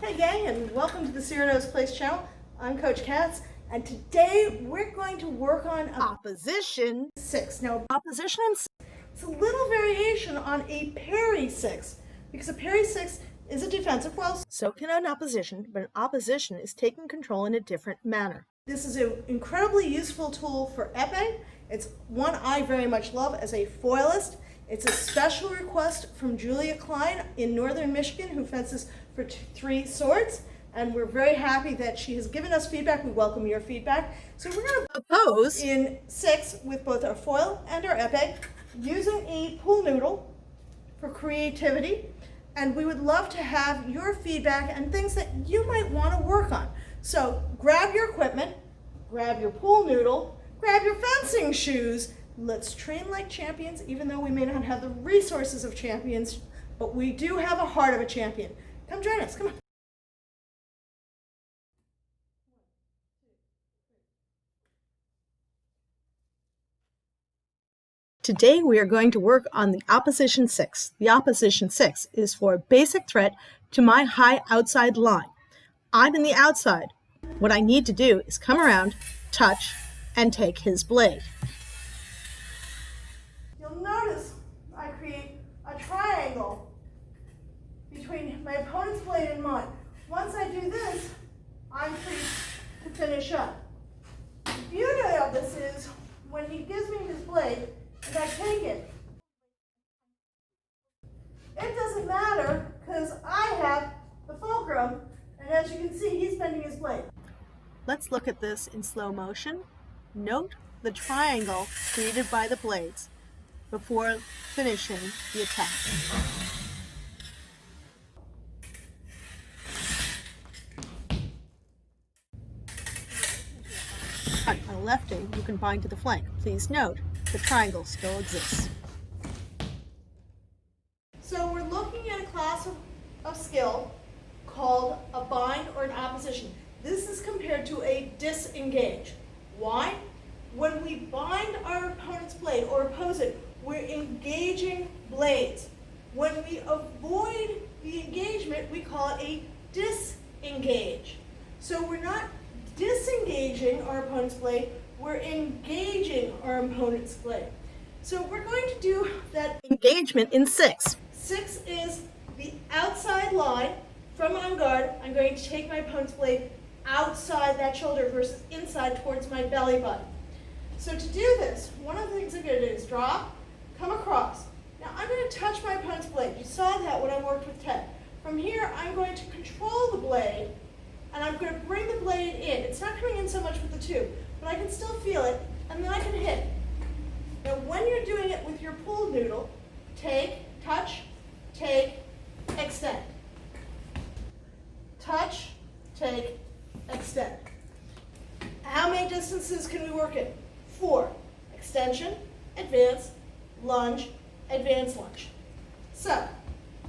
Hey gang, and welcome to the Cyrano's Place channel. I'm Coach Katz, and today we're going to work on opposition 6. Now, opposition 6 is a little variation on a parry 6, because a parry 6 is a defensive, well, so can an opposition, but an opposition is taking control in a different manner. This is an incredibly useful tool for épée. It's one I very much love as a foilist. It's a special request from Julia Klein in northern Michigan, who fences for 3 swords, and we're very happy that she has given us feedback. We welcome your feedback. So we're going to oppose in 6 with both our foil and our épée, using a pool noodle for creativity, and we would love to have your feedback and things that you might want to work on. So grab your equipment, grab your pool noodle, grab your fencing shoes. Let's train like champions, even though we may not have the resources of champions, but we do have a heart of a champion. Come join us, come on. Today we are going to work on the opposition 6. The opposition 6 is for a basic threat to my high outside line. I'm in the outside. What I need to do is come around, touch, and take his blade. You'll notice I create a triangle between my opponent's blade and mine. Once I do this, I'm free to finish up. The beauty of this is when he gives me his blade and I take it, it doesn't matter because I have the fulcrum, and as you can see, he's bending his blade. Let's look at this in slow motion. Note the triangle created by the blades before finishing the attack. On the lefty, you can bind to the flank. Please note, the triangle still exists. So we're looking at a class of skill called a bind or an opposition. This is compared to a disengage. Why? When we bind our opponent's blade or oppose it, we're engaging blades. When we avoid the engagement, we call it a disengage. So we're not disengaging our opponent's blade, we're engaging our opponent's blade. So we're going to do that engagement in 6. 6 is the outside line from on guard. I'm going to take my opponent's blade outside that shoulder versus inside towards my belly button. So to do this, one of the things I'm going to do is drop, come across. Now I'm going to touch my opponent's blade. You saw that when I worked with Ted. From here, I'm going to control the blade, and I'm going to bring the blade in. It's not coming in so much with the tube, but I can still feel it, and then I can hit. Now when you're doing it with your pool noodle, take, touch, take, extend. Touch, take, extend. How many distances can we work in? 4. Extension, advance, lunge, advance, lunge. So,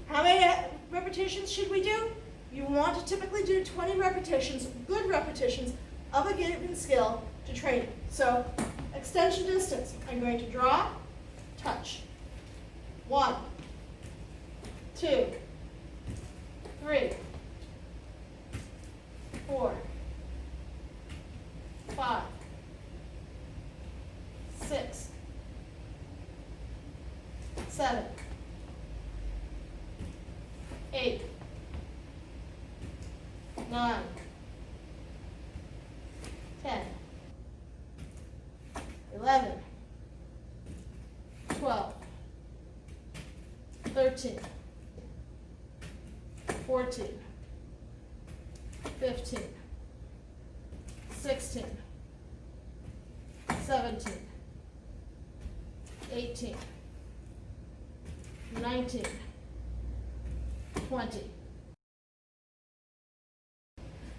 how many repetitions should we do? You want to typically do 20 repetitions, good repetitions, of a given skill to train it. So, extension distance, I'm going to draw, touch. 1, 2, 3, 4, 5, 6, 7, 8, 9, 10, 11, 12, 13, 14, 15, 16, 17, 18, 19, 20.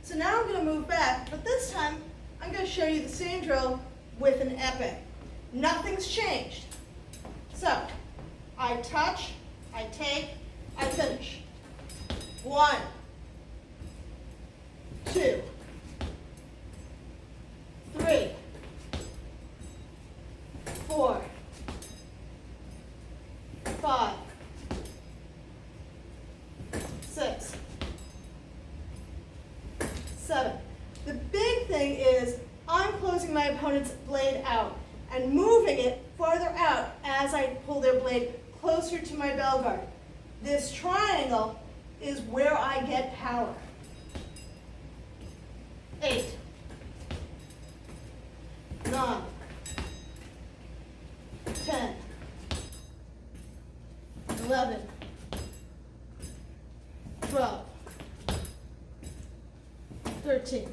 So now I'm going to move back, but this time I'm going to show you the same drill with an épée. Nothing's changed. So I touch, I take, I finish. 1, 2, 3, 4, 5, 6, closing my opponent's blade out and moving it farther out as I pull their blade closer to my bell guard. This triangle is where I get power. 8, 9, 10, 11, 12, 13,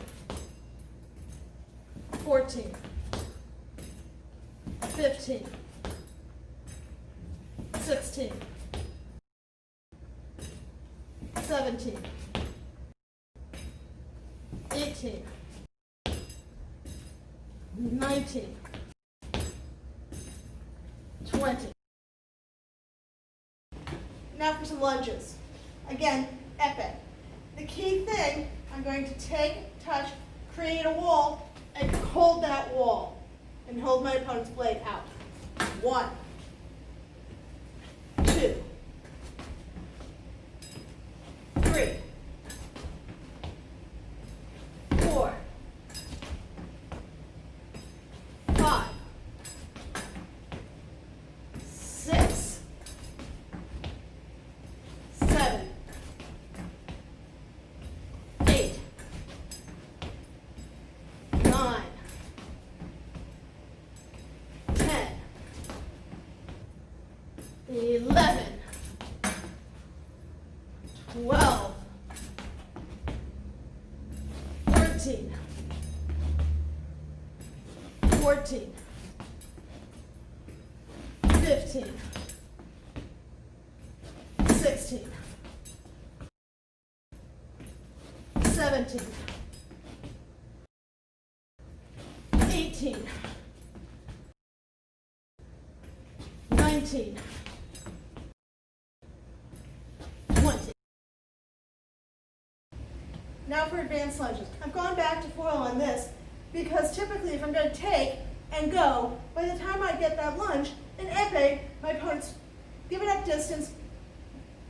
14, 15, 16, 17, 18, 19, 20. Now for some lunges. Again, epic. The key thing, I'm going to take, touch, create a wall, and hold that wall. And hold my opponent's blade out. 1, 2, 3, 4, 5, 6, 7, 8, 9, 10, 11, 12, 13, 14, 15, 16, 17, 18, 19, 20. Now for advanced lunges. I've gone back to foil on this because typically if I'm going to take and go, by the time I get that lunge, in épée, my opponent's given up distance,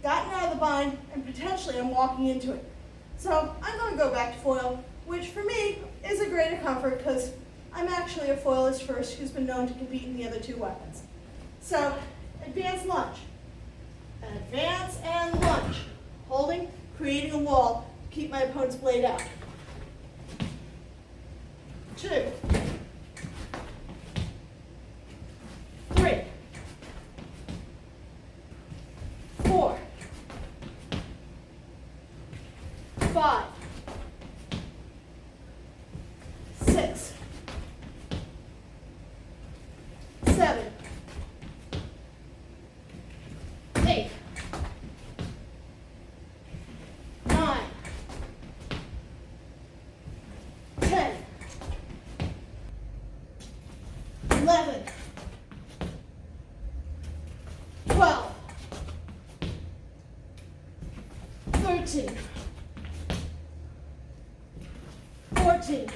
gotten out of the bind, and potentially I'm walking into it. So I'm going to go back to foil, which for me is a greater comfort because I'm actually a foilist first who's been known to compete in the other two weapons. So advanced lunge. Advance and lunge. Holding, creating a wall, keep my opponent's blade out. 2, 3, 4, 5, 6, 7, 8, 9, 10, 11, 12, 13, 14,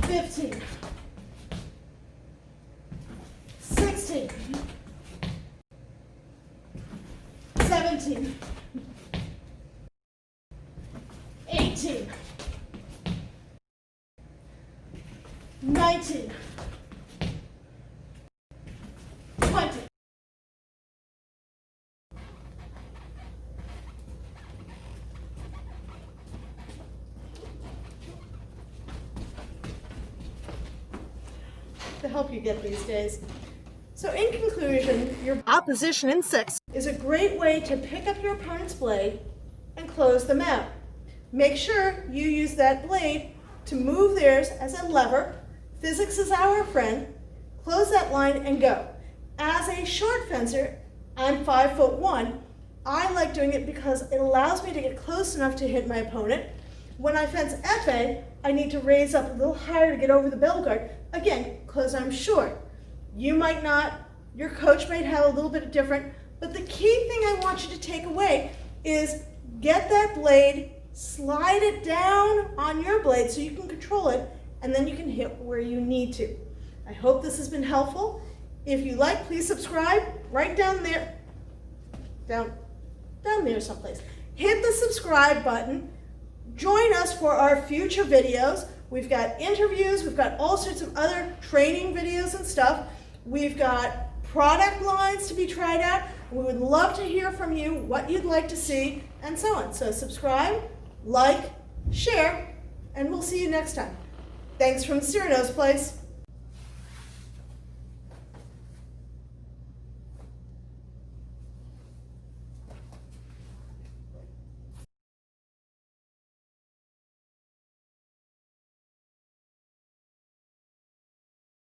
15, 16, 17, 18, 19, 20. To help you get these days. So in conclusion, your opposition in 6 is a great way to pick up your opponent's blade and close them out. Make sure you use that blade to move theirs as a lever. Physics is our friend. Close that line and go. As a short fencer, I'm 5'1". I like doing it because it allows me to get close enough to hit my opponent. When I fence épée, I need to raise up a little higher to get over the bell guard. Again, because I'm short. You might not, your coach might have a little bit different, but the key thing I want you to take away is get that blade, slide it down on your blade so you can control it, and then you can hit where you need to. I hope this has been helpful. If you like, please subscribe right down there, down there someplace. Hit the subscribe button. Join us for our future videos. We've got interviews, we've got all sorts of other training videos and stuff. We've got product lines to be tried out. We would love to hear from you what you'd like to see and so on. So subscribe, like, share, and we'll see you next time. Thanks from Cyrano's Place.